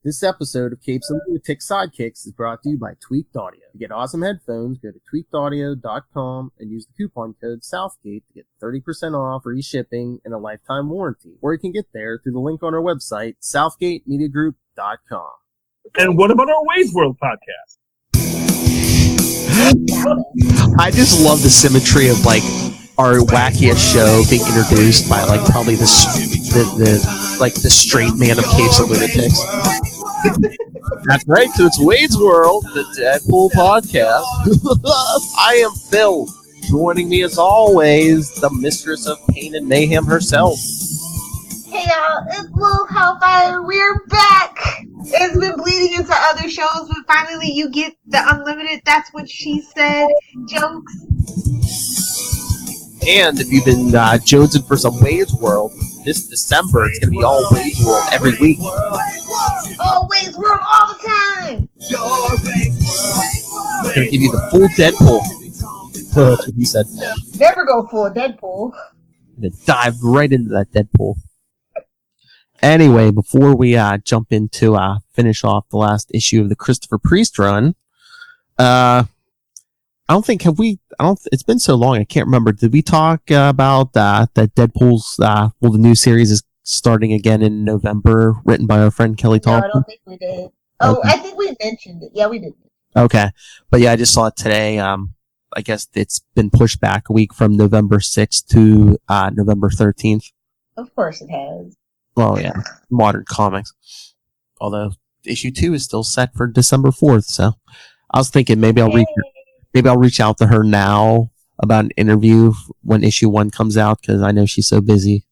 This episode of Capes and Lunatic Sidekicks is brought to you by Tweaked Audio. To get awesome headphones, go to tweakedaudio.com and use the coupon code Southgate to get 30% off, free shipping, and a lifetime warranty. Or you can get there through the link on our website, southgatemediagroup.com. And what about our Wade's World podcast? I just love the symmetry of like our wackiest show being introduced by like probably the straight man of Capes and Lunatics. That's right, so it's Wade's World, the Deadpool podcast. I am Phil. Joining me as always, the mistress of pain and mayhem herself. Hey y'all, it's Lil Hellfire. We're back. It's been bleeding into other shows, but finally you get the unlimited "that's what she said" jokes. And if you've been jonesing for some Wade's World, this December it's going to be all Wade's World every week. All Wade's World all the time. I'm going to give you the full Deadpool. That's what he said. Never go full Deadpool. I'm going to dive right into that Deadpool. Anyway, before we jump into finish off the last issue of the Christopher Priest run, it's been so long, I can't remember. Did we talk about that Deadpool's, the new series is starting again in November, written by our friend Kelly Thompson? No, I don't think we did. Oh, okay. I think we mentioned it. Yeah, we did. Okay. But yeah, I just saw it today. I guess it's been pushed back a week from November 6th to November 13th. Of course it has. Well, yeah, modern comics. Although issue 2 is still set for December 4th, so I was thinking maybe I'll reach out to her now about an interview when issue 1 comes out, because I know she's so busy.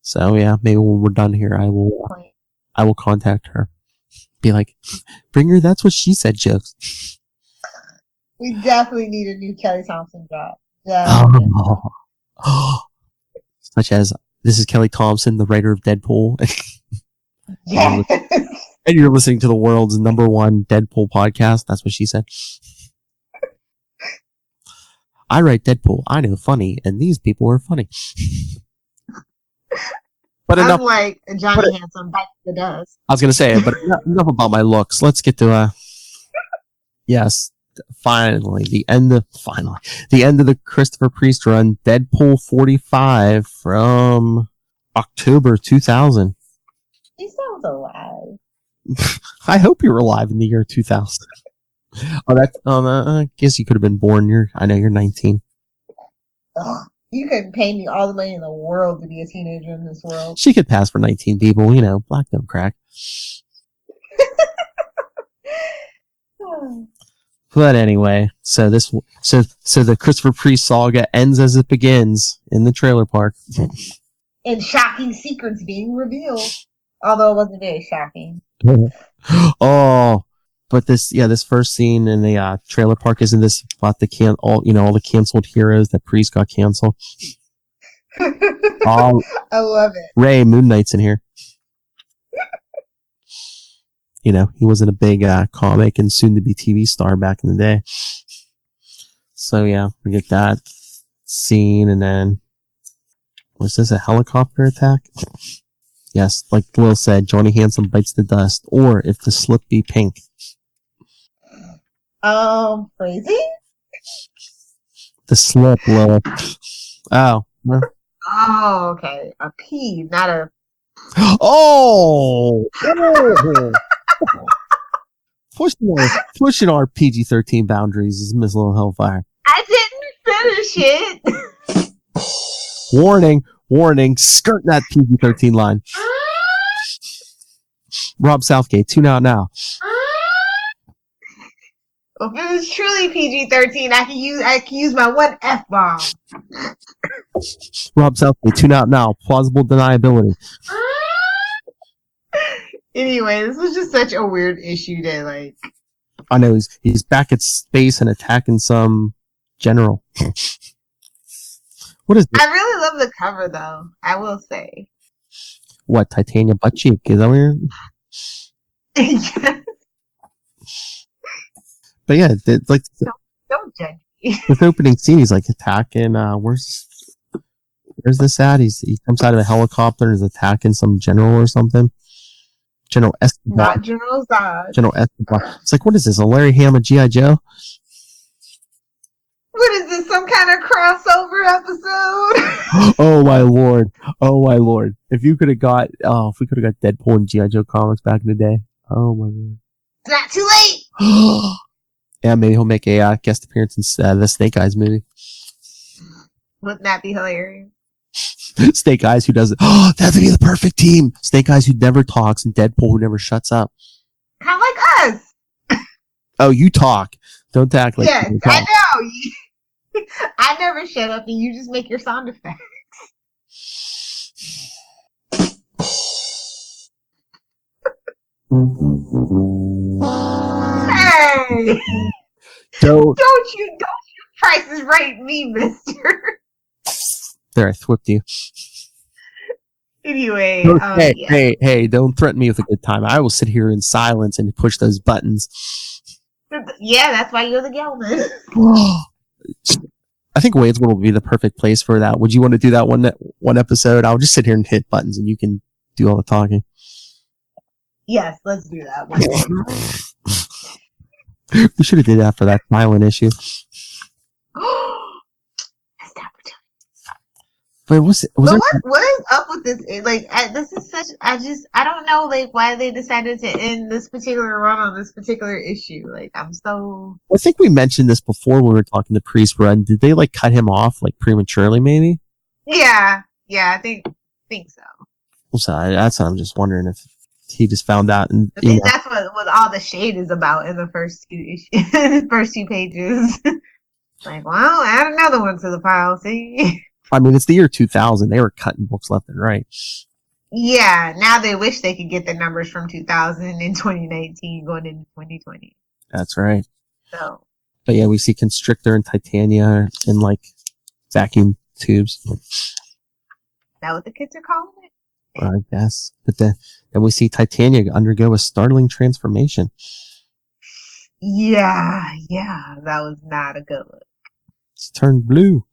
So yeah, maybe when we're done here, I will contact her. Be like, bring her "that's what she said" jokes. We definitely need a new Kelly Thompson drop. Yeah. Oh. Such as, this is Kelly Thompson, the writer of Deadpool. Yes. And you're listening to the world's #1 Deadpool podcast. That's what she said. I write Deadpool. I know funny, and these people are funny. But I'm like Johnny Handsome bites the dust. I was going to say, but enough about my looks. Let's get to yes, finally the end of the Christopher Priest run, Deadpool 45 from October 2000. He sounds alive. I hope you're alive in the year 2000. I guess you could have been born. I know you're 19. Ugh, you couldn't pay me all the money in the world to be a teenager in this world. She could pass for 19 people. Black don't crack. But anyway, so the Christopher Priest saga ends as it begins in the trailer park. And shocking secrets being revealed. Although it wasn't very shocking. Oh, but this first scene in the trailer park, isn't this about all the canceled heroes that Priest got canceled? I love it. Ray, Moon Knight's in here. He wasn't a big comic and soon-to-be TV star back in the day. So yeah, we get that scene, and then was this a helicopter attack? Yes, like Lil said, Johnny Handsome bites the dust, or if the slip be pink. Crazy? The slip, Lil. Oh. Oh, okay. A P, not a... Oh! Pushing our PG-13 boundaries is Miss Little Hellfire. I didn't finish it! Warning, skirt that PG-13 line. Rob Southgate, tune out now. Well, if it was truly PG-13, I can use my one F-bomb. Rob Southgate, tune out now. Plausible deniability. Anyway, this was just such a weird issue that, I know, he's back at space and attacking some general. What is this? I really love the cover, though. I will say. What, Titania butt cheek? Is that weird? Yes. But yeah, don't judge me. This opening scene, he's attacking. Where's this at? He comes out of a helicopter and is attacking some general or something. General Escobar. Not General Zod. General Escobar. It's like, what is this? A Larry Hama G.I. Joe? What is this? Some kind of crossover episode? Oh my lord! Oh my lord! If we could have got Deadpool and G.I. Joe comics back in the day. Oh my lord! It's not too late. Yeah, maybe he'll make a guest appearance in the Snake Eyes movie. Wouldn't that be hilarious? Snake Eyes who does it. Oh, that'd be the perfect team. Snake Eyes who never talks and Deadpool who never shuts up. Kind of like us. Oh, you talk. Don't act like Yes, you talk. I know. I never shut up, and you just make your sound effects. Hey, Don't. don't you Price is Right me, mister. There, I whipped you. Anyway, Hey, don't threaten me with a good time. I will sit here in silence and push those buttons. Yeah, that's why you're the Gelman. I think Wade's World would be the perfect place for that. Would you want to do that one episode? I'll just sit here and hit buttons and you can do all the talking. Yes, let's do that one. We should have did that for that silent issue. But what is up with this? Like, this is such. I don't know, like, why they decided to end this particular run on this particular issue. Like, I'm so. I think we mentioned this before when we were talking the Priest run. Did they like cut him off like prematurely? Maybe. Yeah, I think so. So that's what I'm just wondering if he just found out. And I think that's what all the shade is about in the first few issues, first few pages. Like, well, add another one to the pile. See. I mean, it's the year 2000. They were cutting books left and right. Yeah, now they wish they could get the numbers from 2000 in 2019 going into 2020. That's right. So. But yeah, we see Constrictor and Titania in like vacuum tubes. Is that what the kids are calling it? I guess. But then we see Titania undergo a startling transformation. Yeah, that was not a good look. It's turned blue.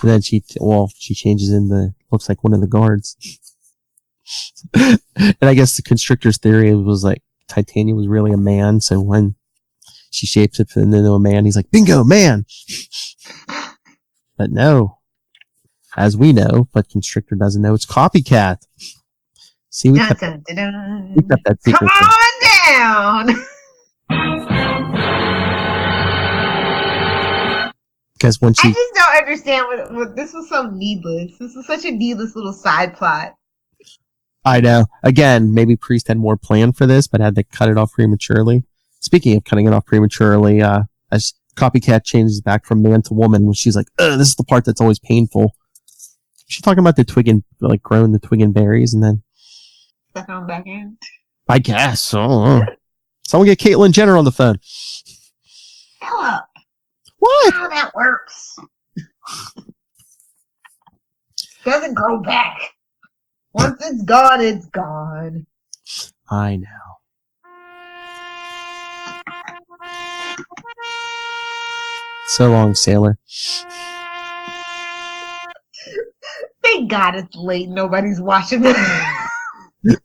And then she changes looks like one of the guards. And I guess the Constrictor's theory was like Titania was really a man, so when she shapes it into a man, he's like, bingo, man! But no. As we know, but Constrictor doesn't know, it's Copycat. See, we kept that secret. Come on down! Because when she... I just don't understand what this was so needless. This was such a needless little side plot. I know. Again, maybe Priest had more planned for this, but had to cut it off prematurely. Speaking of cutting it off prematurely, as Copycat changes back from man to woman, when she's like, this is the part that's always painful. She's talking about the twig and, like, growing the twig and berries, and then... Stuck on back in? I guess. Oh. Someone get Caitlyn Jenner on the phone. Philip. What? How that works. Doesn't grow back. Once it's gone, it's gone. I know. So long, sailor. Thank God it's late. Nobody's watching this.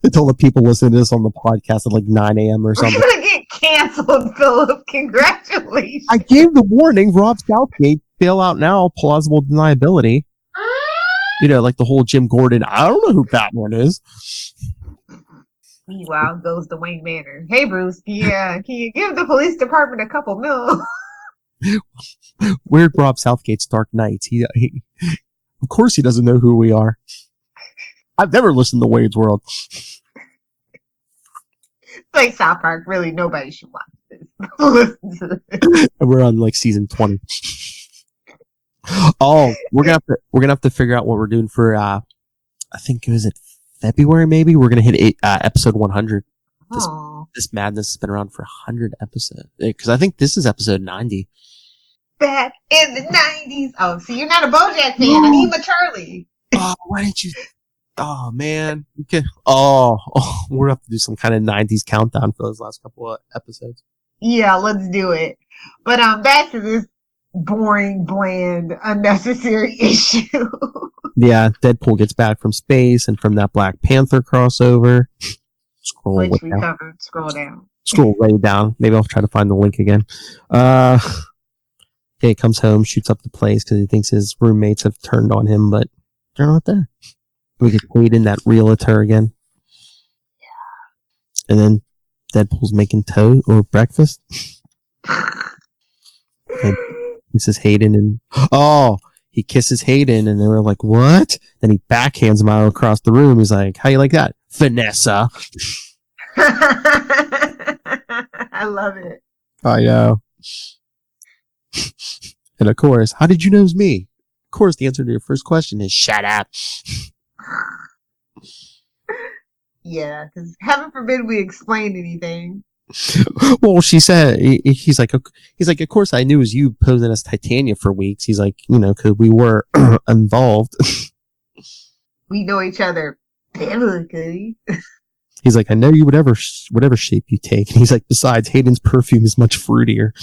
I told the people listening to this on the podcast at like 9 a.m. or something. We're gonna get canceled, Philip. Congratulations. I gave the warning. Rob Southgate, bail out now, plausible deniability. You know, like the whole Jim Gordon, I don't know who Batman is. Meanwhile, goes to Wayne Manor. Hey, Bruce, can you give the police department a couple mil? Weird Rob Southgate's Dark Knights. He of course he doesn't know who we are. I've never listened to Wade's World. It's like South Park. Really, nobody should watch this. Listen to this. And we're on like season 20. Oh, we're gonna have to figure out what we're doing for. I think it was February. Maybe we're gonna hit episode 100. This madness has been around for 100 episodes. Because I think this is episode 90. Back in the 90s. Oh, see, you're not a BoJack fan. I need my Charlie. Oh, why didn't you? Oh man. Okay. Oh, we're gonna have to do some kind of 90s countdown for those last couple of episodes. Yeah, let's do it. But back to boring, bland, unnecessary issue. Yeah, Deadpool gets back from space and from that Black Panther crossover. Scroll Which way we down. covered. Scroll down. Scroll way down. Maybe I'll try to find the link again. He comes home, shoots up the place because he thinks his roommates have turned on him, but they're not there. We get Hayden, that realtor again. Yeah. And then Deadpool's making toast or breakfast. And kisses Hayden and he kisses Hayden and they were like, what? Then he backhands him out across the room. He's like, how you like that, Vanessa? I love it. I know. And of course, how did you know it was me? Of course, the answer to your first question is shut up. Yeah, because heaven forbid we explain anything. Well, she said, he's like, of course I knew it was you posing as Titania for weeks. He's like, because we were involved. We know each other biblically. He's like, I know you whatever shape you take. And he's like, besides, Hayden's perfume is much fruitier.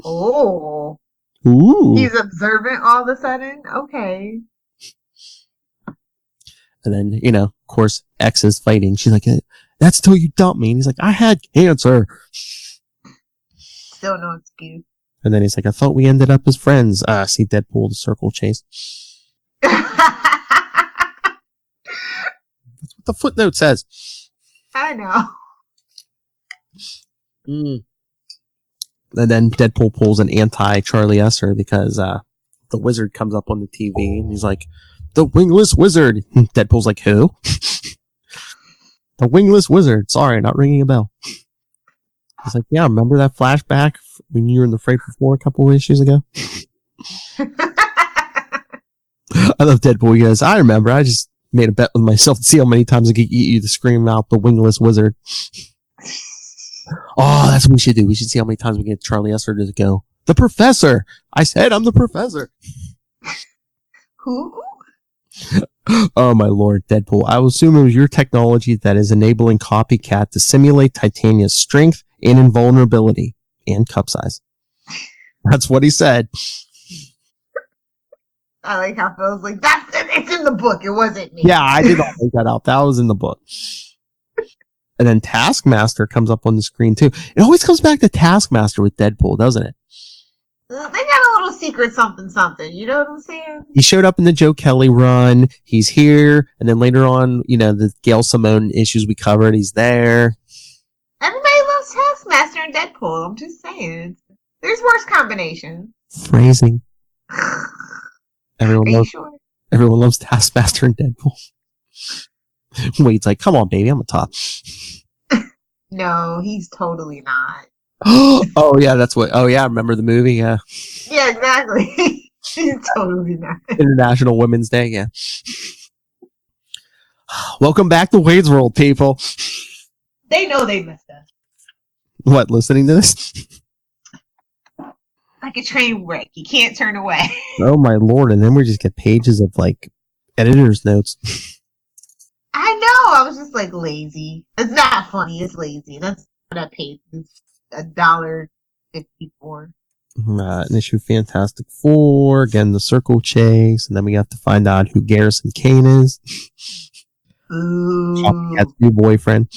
Oh. Ooh. He's observant all of a sudden? Okay. And then, of course, X is fighting. She's like, that's till you dump me. And he's like, I had cancer. Still no excuse. And then he's like, I thought we ended up as friends. See Deadpool, the circle chase. That's what the footnote says. I know. And then Deadpool pulls an anti-Charlie Esser because the wizard comes up on the TV and he's like, the wingless wizard. Deadpool's like, who? The wingless wizard. Sorry, not ringing a bell. He's like, yeah, remember that flashback when you were in the Frightful Four a couple of issues ago? I love Deadpool. He goes, I remember. I just made a bet with myself to see how many times I could get you to scream out the wingless wizard. Oh, that's what we should do. We should see how many times we get Charlie Esser to go, the professor. I said I'm the professor. Who? Oh my lord, Deadpool. I will assume it was your technology that is enabling Copycat to simulate Titania's strength and invulnerability and cup size. That's what he said. I like how Phil's like, it's in the book. It wasn't me. Yeah, I did not make that out. That was in the book. And then Taskmaster comes up on the screen too. It always comes back to Taskmaster with Deadpool, doesn't it? They got a little secret something. You know what I'm saying? He showed up in the Joe Kelly run. He's here. And then later on, the Gail Simone issues we covered, he's there. Everybody loves Taskmaster and Deadpool. I'm just saying. There's worse combinations. Phrasing. Are you sure? Everyone loves Taskmaster and Deadpool. Wade's like, come on, baby, I'm a top. No, he's totally not. Oh, yeah, that's what. Oh, yeah, I remember the movie, yeah. Yeah, exactly. He's totally not. International Women's Day, yeah. Welcome back to Wade's World, people. They know they messed up. What, listening to this? Like a train wreck. You can't turn away. Oh, my lord. And then we just get pages of, editor's notes. I know. I was just lazy. It's not funny. It's lazy. That's what I paid. It's $1.54. An issue of Fantastic Four. Again, the circle chase. And then we have to find out who Garrison Kane is. Boo. Copycat's new boyfriend.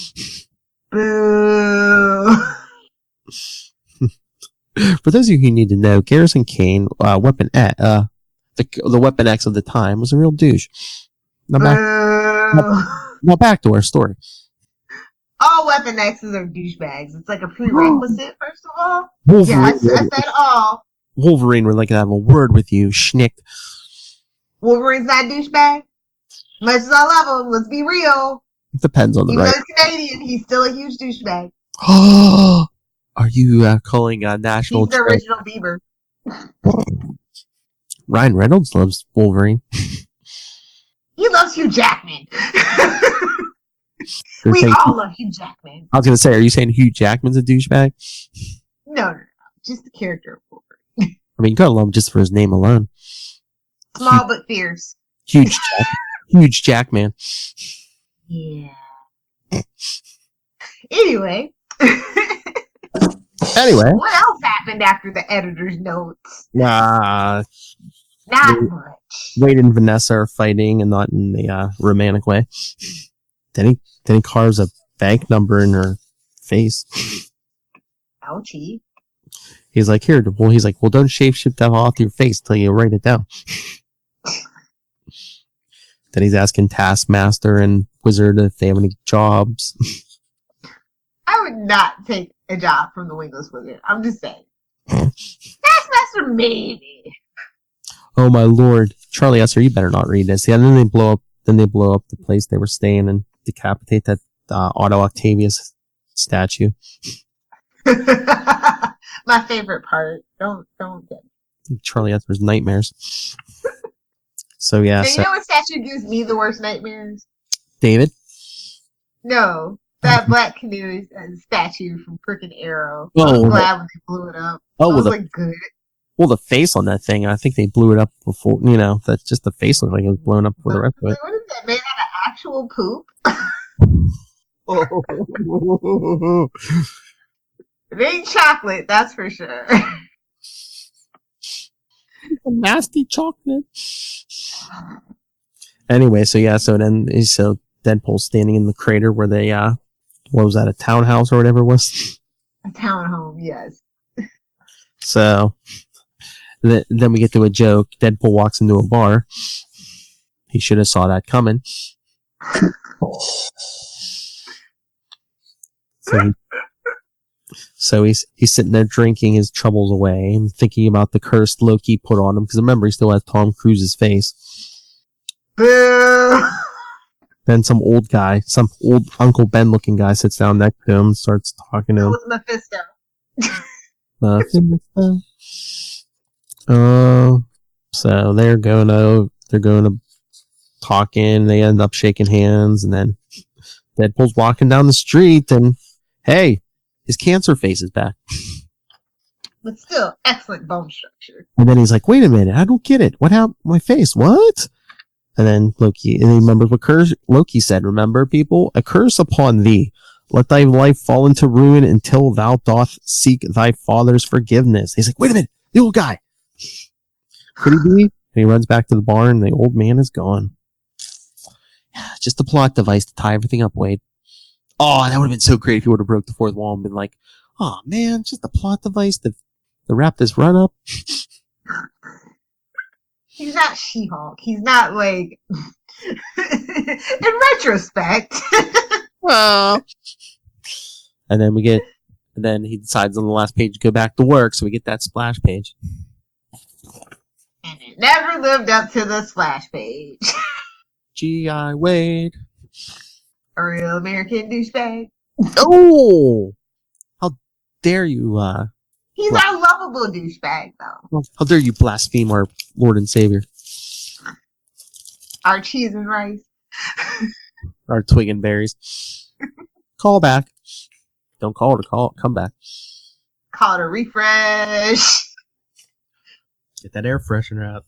Boo. For those of you who need to know, Garrison Kane, the Weapon X of the time, was a real douche. Now back to our story. All Weapon X's are douchebags. It's like a prerequisite, first of all. Wolverine, Yeah, I said all. Wolverine would like to have a word with you, schnick. Wolverine's not a douchebag. Much as I love him, let's be real. It depends on the Even right. though he's Canadian, he's still a huge douchebag. Are you calling national? He's the original Bieber. Ryan Reynolds loves Wolverine. He loves Hugh Jackman. We all love Hugh Jackman. I was going to say, are you saying Hugh Jackman's a douchebag? No. Just the character of Wolverine. I mean, you gotta love him just for his name alone. Small but fierce. Huge Jackman. Yeah. Anyway. Anyway. What else happened after the editor's notes? Nah, Not much. Wade and Vanessa are fighting, and not in the romantic way. Then he carves a bank number in her face. Ouchie. He's like, here. Well, he's like, well, don't shapeshift that off your face till you write it down. Then he's asking Taskmaster and Wizard if they have any jobs. I would not take a job from the Wingless Wizard. I'm just saying. Taskmaster, maybe. Oh my lord, Charlie Esser, you better not read this. Yeah, and then they blow up the place they were staying and decapitate that Otto Octavius statue. My favorite part. Don't get me. Charlie Esser's nightmares. So yeah, Now, you know what statue gives me the worst nightmares? David? No. That Black Canoe statue from frickin' Arrow. Oh, I'm glad when they blew it up. Oh, I was like, good. Well, the face on that thing, I think they blew it up before, that's just the face looked like it was blown up for the rest of it. What is that, made out of actual poop? It ain't chocolate, that's for sure. Nasty chocolate. Anyway, so Deadpool's standing in the crater where they, what was that, a townhouse or whatever it was? A townhome, yes. So, then we get to a joke. Deadpool walks into a bar. He should have saw that coming. So he's sitting there drinking his troubles away and thinking about the curse Loki put on him. Because remember, he still has Tom Cruise's face. Boo! Then some old Uncle Ben looking guy sits down next to him and starts talking to him. That was Mephisto. So they're going to talking. They end up shaking hands, and then Deadpool's walking down the street, and hey, his cancer face is back. But still, excellent bone structure. And then he's like, "Wait a minute, I don't get it. What happened to my face? What?" And then he remembers what Loki said. Remember, people, a curse upon thee. Let thy life fall into ruin until thou doth seek thy father's forgiveness. He's like, wait a minute, the old guy. Could he be? And he runs back to the barn, and the old man is gone. Just a plot device to tie everything up, Wade. Oh, that would have been so great if you would have broke the fourth wall and been like, oh man, just a plot device to wrap this run up. He's not She-Hulk. He's not like, in retrospect. Well. And then he decides on the last page to go back to work, so we get that splash page. And it never lived up to the splash page. G.I. Wade. A real American douchebag. Oh! How dare you, He's our lovable douchebag, though. how dare you blaspheme our Lord and Savior. Our cheese and rice. Our twig and berries. Call back. Don't call it a call. Come back. Call it a refresh. Get that air freshener out.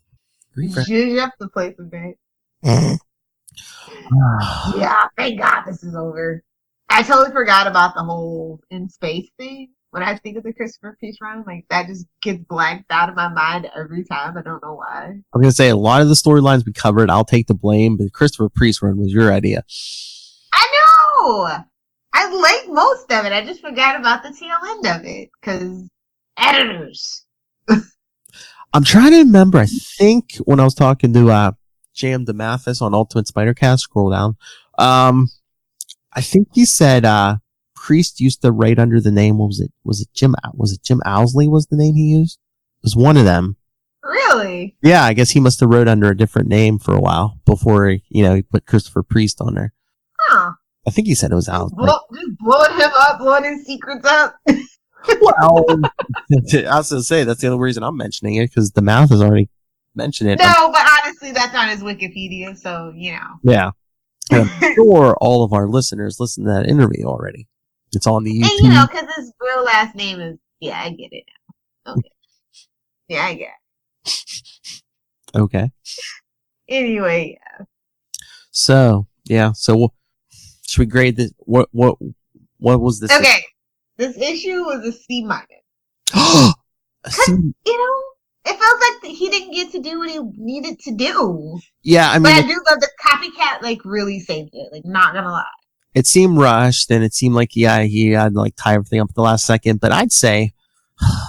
Refresh. Zhuzh up the place a bit. Yeah, thank God this is over. I totally forgot about the whole in space thing. When I think of the Christopher Priest run, like that just gets blanked out of my mind every time. I don't know why. I'm going to say a lot of the storylines we covered, I'll take the blame, but the Christopher Priest run was your idea. I know! I liked most of it. I just forgot about the tail end of it. Because editors. I'm trying to remember. I think when I was talking to Jam DeMathis on Ultimate Spider-Cast, scroll down. I think he said Priest used to write under the name. What was it? Was it Jim Owsley was the name he used? It was one of them. Really? Yeah, I guess he must have wrote under a different name for a while before he put Christopher Priest on there. Huh. I think he said it was Owsley. Just blowing him up, blowing his secrets up. Well, I was going to say, that's the only reason I'm mentioning it, because the mouth has already mentioned it. No, but honestly, that's on his Wikipedia, so, Yeah. And I'm sure all of our listeners listened to that interview already. It's on the YouTube. And, because his real last name is, yeah, I get it now. Okay. Yeah, I get it. Okay. Anyway, yeah. So, yeah. So, should we grade this? What was this? Okay. This issue was a C-. See, it feels like he didn't get to do what he needed to do. yeah, I But I mean, do love the copycat, like, really saved it. Like, not gonna lie. it seemed rushed, and it seemed like, yeah, he had like tie everything up at the last second. But I'd say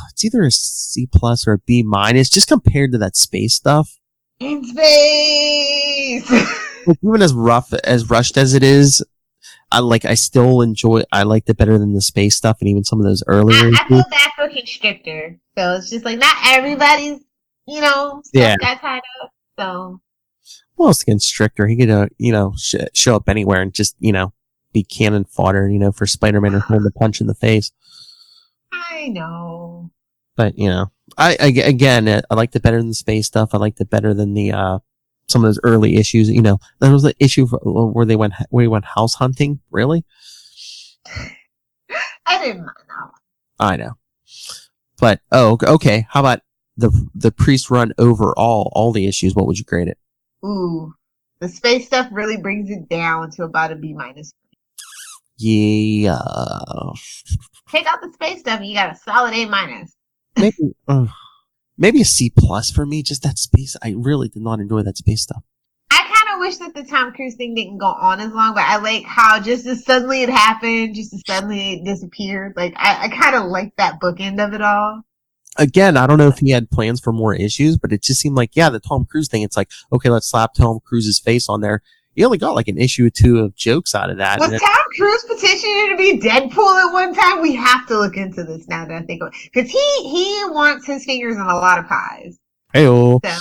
it's either a C plus or a B minus, just compared to that space stuff. In space! Like, even as rushed as it is, I still enjoy. I liked it better than the space stuff, and even some of those earlier. I feel bad for Constrictor. So it's just like, not everybody's, stuff got tied up. So. Well, it's Constrictor. He could, show up anywhere and just, be cannon fodder, for Spider-Man or throwing the punch in the face. I know. But, I liked it better than the space stuff. I liked it better than the, some of those early issues. There was the issue where he went house hunting. Really? I didn't mind that one. I know. But, okay. How about the Priest run overall, all the issues? What would you grade it? Ooh. The space stuff really brings it down to about a B minus. Yeah. Take out the space stuff and you got a solid A minus. Maybe a C plus for me. Just that space. I really did not enjoy that space stuff. I kind of wish that the Tom Cruise thing didn't go on as long, but I like how just as suddenly it happened, just as suddenly it disappeared. Like, I kind of like that bookend of it all. Again, I don't know if he had plans for more issues, but it just seemed like, the Tom Cruise thing, it's like, okay, let's slap Tom Cruise's face on there. You only got like an issue or two of jokes out of that. Was Tom Cruise petitioning to be Deadpool at one time? We have to look into this now that I think of it. Because he wants his fingers in a lot of pies. Hey-oh. So.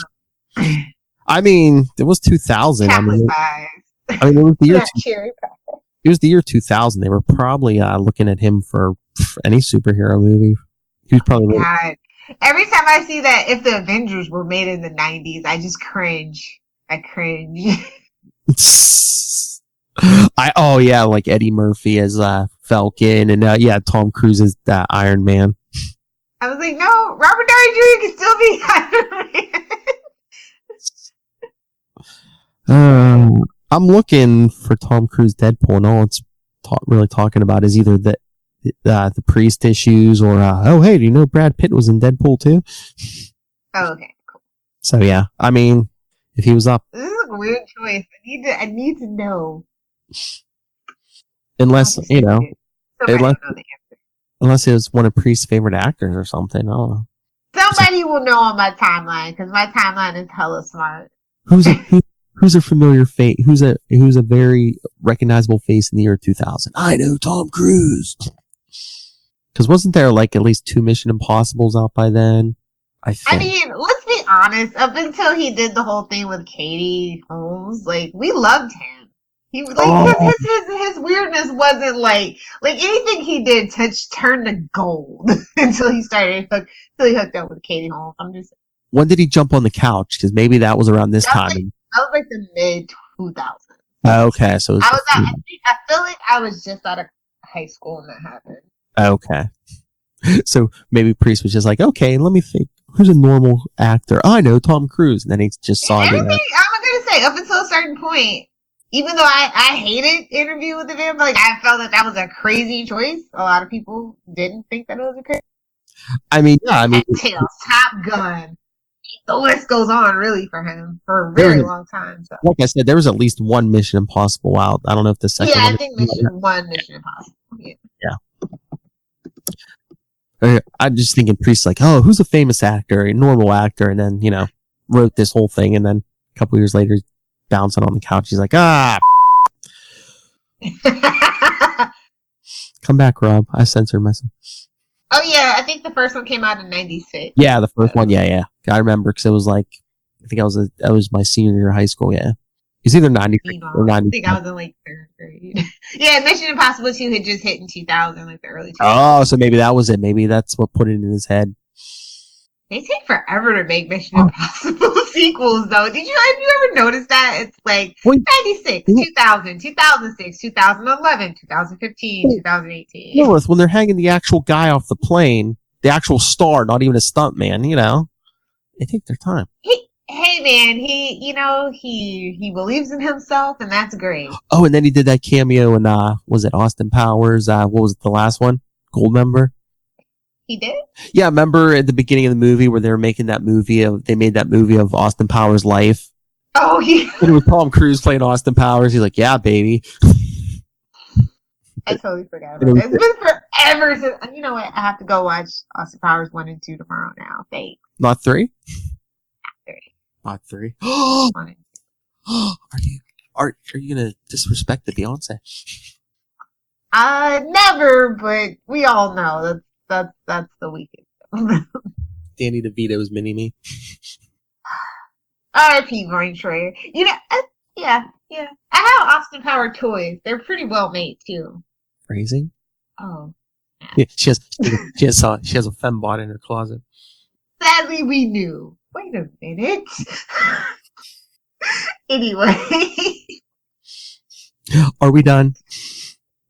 I mean, it was 2000. Chocolate pies. it was the year. Cherry pie. It was the year 2000. They were probably looking at him for any superhero movie. He was probably. God. Every time I see that, if the Avengers were made in the 90s, I just cringe. I cringe. Like Eddie Murphy as Falcon, and Tom Cruise as Iron Man. I was like, no, Robert Downey Jr. can still be Iron Man. I'm looking for Tom Cruise Deadpool, and all it's really talking about is either the Priest issues or hey, do you know Brad Pitt was in Deadpool too? Oh, okay, cool. So yeah, I mean, if he was up, this is a weird choice. I need to know. Unless know unless it was one of Priest's favorite actors or something. I don't know. Somebody will know on my timeline because my timeline is hella smart. Who's a familiar face? Who's a very recognizable face in the year 2000? I know Tom Cruise. Because wasn't there like at least 2 Mission Impossibles out by then? I mean, let's be honest. Up until he did the whole thing with Katie Holmes, like, we loved him. He his weirdness wasn't like anything he did turned to gold until he hooked up with Katie Holmes. I'm just. When did he jump on the couch? Because maybe that was around this time. That was like the mid 2000s. Okay, so I feel like I was just out of high school when that happened. Okay. So maybe Priest was just like, okay, let me think. Who's a normal actor? Oh, I know, Tom Cruise. And then he just saw it. I'm going to say, up until a certain point, even though I hated Interview with the Vampire, like, I felt that was a crazy choice. A lot of people didn't think that it was a crazy Tails, Top Gun. The list goes on, really, for him for a very long time. So. Like I said, there was at least one Mission Impossible out. I don't know if the second one. I think Mission Impossible. Yeah. I'm just thinking Priest like, oh, who's a famous actor, a normal actor, and then, wrote this whole thing, and then a couple years later, bouncing on the couch, he's like, come back, Rob. I censored myself. Oh, yeah, I think the first one came out in 96. Yeah, the first one, yeah. I remember, because it was like, I think that was my senior year of high school, yeah. It's either 96 or 90. I think I was in like 3rd grade. Yeah, Mission Impossible 2 had just hit in 2000, like the early 2000s. Oh, so maybe that was it. Maybe that's what put it in his head. They take forever to make Mission Impossible sequels, though. Have you ever noticed that? It's like 96, 2000, 2006, 2011, 2015, 2018. No, when they're hanging the actual guy off the plane, the actual star, not even a stunt man, they take their time. Hey man, he believes in himself, and that's great. Oh, and then he did that cameo in was it Austin Powers? What was it, the last one? Goldmember? He did? Yeah, remember at the beginning of the movie where they made that movie of Austin Powers' life? Oh, yeah. And it was Tom Cruise playing Austin Powers. He's like, yeah, baby. I totally forgot about that. It's been forever since. You know what? I have to go watch Austin Powers 1 and 2 tomorrow now. Thanks. Not 3? Not 3. Not 3. 1 and 2. Are you gonna disrespect the Beyonce? Never, but we all know that's the weakest. Danny DeVito's mini-me. R.I.P. Marine Troyer. You know, yeah. I have Austin Power toys. They're pretty well made too. Phrasing? Oh. Yeah, she has a fembot in her closet. Sadly, we knew. Wait a minute. Anyway. Are we done?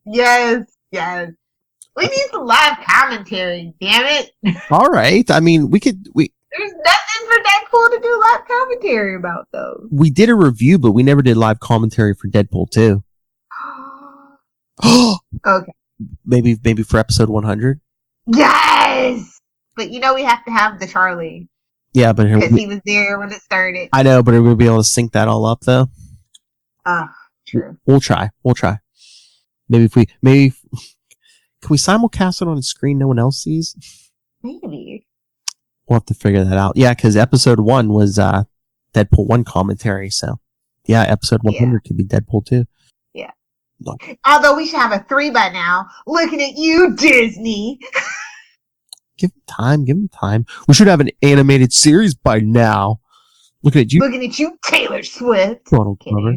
Yes. We need some live commentary, damn it. All right. I mean, There's nothing for Deadpool to do live commentary about, though. we did a review, but we never did live commentary for Deadpool 2. Okay. Maybe for episode 100. Yes! But you know we have to have the Charlie. Yeah, but Because he was there when it started. I know, but are we gonna be able to sync that all up though? True. We'll try. Maybe can we simulcast it on a screen no one else sees? Maybe. We'll have to figure that out. Yeah, because episode 1 was Deadpool 1 commentary, so yeah, episode 100 could be Deadpool 2. Yeah. No. Although we should have a 3 by now. Looking at you, Disney. Give him time. We should have an animated series by now. Looking at you, Taylor Swift. Ronald Glover.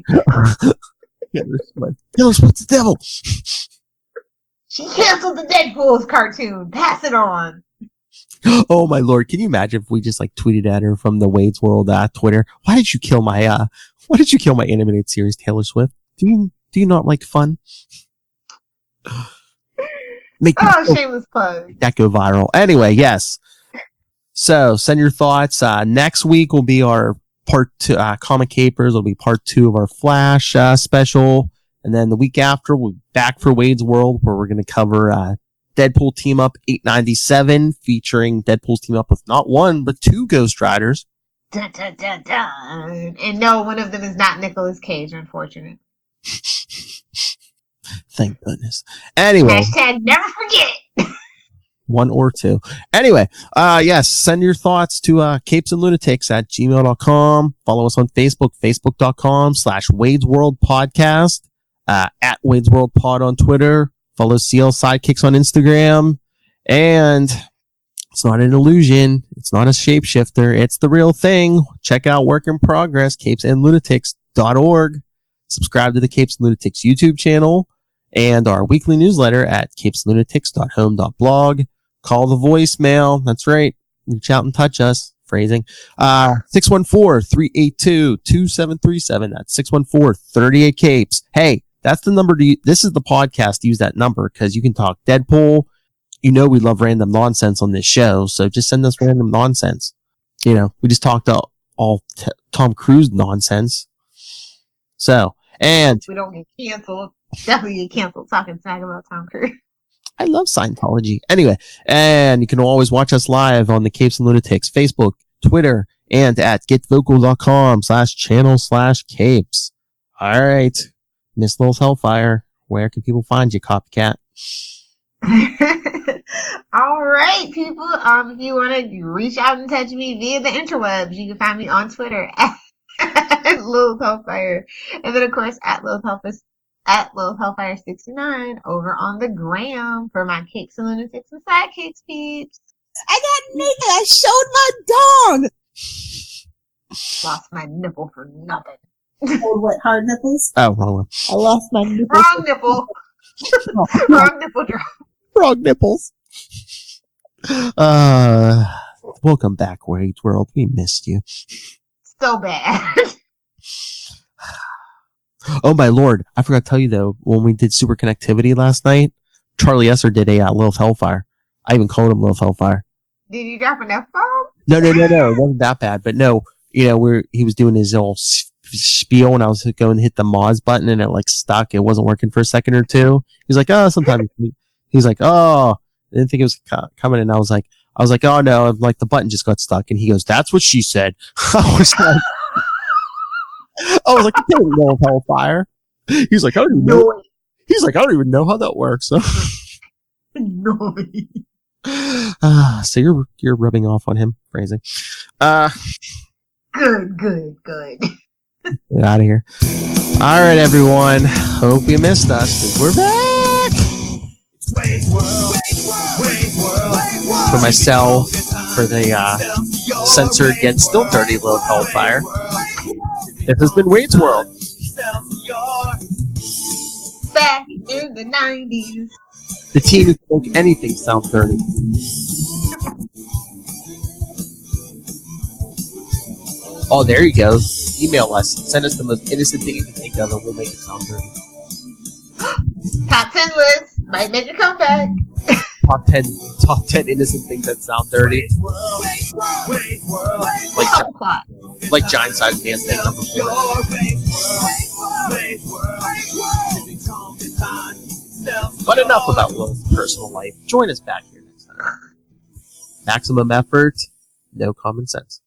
Taylor Swift's the devil. She canceled the Deadpool's cartoon. Pass it on. Oh my lord! Can you imagine if we just like tweeted at her from the Wade's World Twitter? Why did you kill my animated series, Taylor Swift? Do you not like fun? Shameless plug. That go viral. Anyway, yes. So send your thoughts. Next week will be our part 2, Comic Capers. It'll be part 2 of our Flash special. And then the week after, we'll be back for Wade's World, where we're going to cover Deadpool Team Up 897, featuring Deadpool's team up with not 1, but 2 Ghost Riders. Dun, dun, dun, dun. And no, one of them is not Nicolas Cage, unfortunately. Thank goodness. Anyway. Hashtag never forget. 1 or 2. Anyway, yes, send your thoughts to capesandlunatics@gmail.com. Follow us on Facebook, facebook.com/Wade's World Podcast, at Wade's World Pod on Twitter. Follow CL Sidekicks on Instagram. And it's not an illusion. It's not a shapeshifter. It's the real thing. Check out Work in Progress, capesandlunatics.org. Subscribe to the Capes and Lunatics YouTube channel and our weekly newsletter at capeslunatics.home.blog. Call the voicemail. That's right. Reach out and touch us. Phrasing. 614-382-2737. That's 614-38-CAPES. Hey, that's the number this is the podcast. Use that number because you can talk Deadpool. You know we love random nonsense on this show, so just send us random nonsense. You know, we just talked all Tom Cruise nonsense. So, and we don't get canceled. Definitely get canceled talking smack about Tom Cruise. I love Scientology. Anyway, and you can always watch us live on the Capes and Lunatics Facebook, Twitter, and at getvocal.com/channel/capes. All right. Miss Lil's Hellfire, where can people find you, copycat? All right, people. If you want to reach out and touch me via the interwebs, you can find me on Twitter at Lil's Hellfire. And then, of course, at Lil's Hellfire 69 over on the gram for my Capes and Lunatics and Sidekicks peeps. I got naked. I showed my dog. Lost my nipple for nothing. Oh, what, hard nipples? Oh, wrong one. I lost my nipple. Wrong nipple. Wrong nipple drop. Wrong nipples. Welcome back, Wade's World. We missed you. So bad. Oh my lord! I forgot to tell you though. When we did Super Connectivity last night, Charlie Esser did a Lil's Hellfire. I even called him Lil's Hellfire. Did you drop an F-bomb? No. It wasn't that bad. But no, you know, he was doing his little spiel, and I was going to hit the Moz button, and it like stuck. It wasn't working for a second or two. He's like, oh, sometimes. He's like, oh, I didn't think it was coming, and I was like, oh no, like the button just got stuck, and he goes, that's what she said. I was like, I don't know of Hellfire. He's like, I don't even know. He's like, I don't even know how that works. So, so you're rubbing off on him, phrasing. Good. Get out of here. All right, everyone. Hope you missed us, because we're back. For myself, for the censored yet still dirty little Hellfire. This has been Wade's World. Back in the 90s. The team who can make anything sound dirty. Oh, there you go. Email us. Send us the most innocent thing you can think of, and we'll make it sound dirty. Top 10 list. Might make a comeback. Top 10 innocent things that sound dirty. Like giant size man thing number 4. But enough about Will's personal life. Join us back here next time. Maximum effort, no common sense.